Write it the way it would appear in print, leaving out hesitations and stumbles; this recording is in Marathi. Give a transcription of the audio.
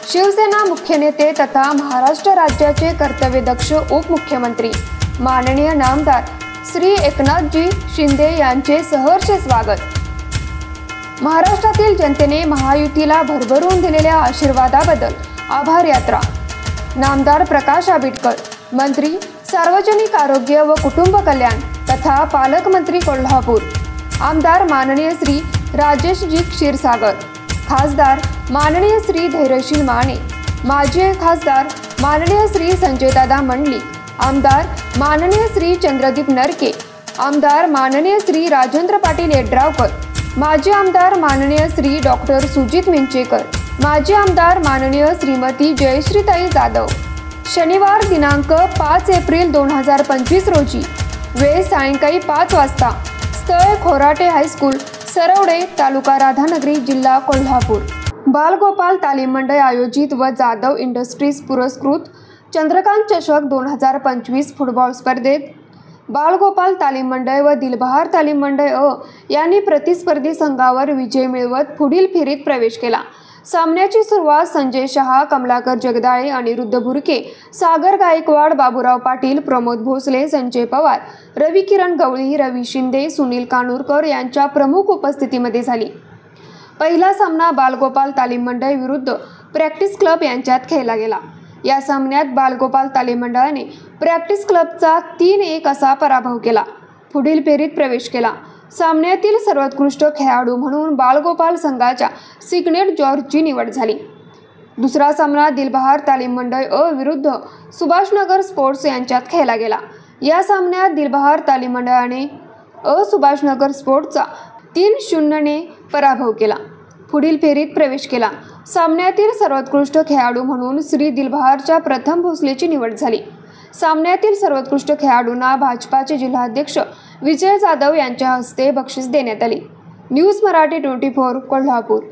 शिवसेना मुख्य नेते तथा महाराष्ट्र राज्याचे कर्तव्यदक्ष उपमुख्यमंत्री माननीय नामदार श्री एकनाथजी शिंदे यांचे सहर्ष स्वागत। महाराष्ट्रातील जनतेने महायुतीला भरभरून दिलेल्या आशीर्वादाबद्दल आभार यात्रा। नामदार प्रकाश आंबेडकर, मंत्री सार्वजनिक आरोग्य व कुटुंब कल्याण तथा पालकमंत्री कोल्हापूर, आमदार माननीय श्री राजेशजी क्षीरसागर, खासदार माननीय श्री धैर्यशील माने, माजी खासदार माननीय श्री संजयदादा मंडलिक, आमदार माननीय श्री चंद्रदीप नरके, आमदार माननीय श्री राजेंद्र पाटील येड्रावकर, माजी आमदार माननीय श्री डॉक्टर सुजित मिंचेकर, माजी आमदार माननीय श्रीमती जयश्रीताई जाधव। शनिवार दिनांक 5 एप्रिल 2025 रोजी, वेळ सायंकाळी 5 वाजता, स्थळ खोराटे हायस्कूल, सरवडे, तालुका राधानगरी, जिल्हा कोल्हापूर। बालगोपाल तालीम मंडळ आयोजित व जाधव इंडस्ट्रीज पुरस्कृत चंद्रकांत चषक 2025 फुटबॉल स्पर्धेत बालगोपाल तालीम मंडळ व दिलबहार तालीम मंडळ यांनी प्रतिस्पर्धी संघावर विजय मिळवत पुढील फेरीत प्रवेश केला। सामन्याची सुरुवात संजय शहा, कमलाकर जगदाळे, अनिरुद्ध भुरके, सागर गायकवाड, बाबूराव पाटील, प्रमोद भोसले, संजय पवार, रवी किरण गवळी, रवी शिंदे, सुनील कानूरकर यांच्या प्रमुख उपस्थितीमध्ये झाली। पहिला सामना बालगोपाल तालीम मंडळ विरुद्ध प्रॅक्टिस क्लब यांच्यात खेळला गेला। या सामन्यात बालगोपाल तालीम मंडळाने प्रॅक्टिस क्लबचा 3-1 असा पराभव केला। पुढील फेरीत प्रवेश केला। सामन्यातील सर्वोत्कृष्ट खेळाडू म्हणून बालगोपाल संघाच्या सिग्नेट जॉर्जची निवड झाली। दुसरा सामना दिलबहार तालीम मंडळ विरुद्ध सुभाषनगर स्पोर्ट्स यांच्यात खेळला गेला। या सामन्यात दिलबहार तालीम मंडळाने सुभाषनगर स्पोर्ट्सचा 3-0 ने पराभव केला। पुढील फेरीत प्रवेश केला। सामन्यातील सर्वोत्कृष्ट खेळाडू म्हणून श्री दिलबहारच्या प्रथम भोसलेची निवड झाली। सामन्यातील सर्वोत्कृष्ट खेळाडूंना भाजपाचे जिल्हाध्यक्ष विजय जाधव यांच्या हस्ते बक्षीस देण्यात आले। न्यूज मराठी 24 कोल्हापूर।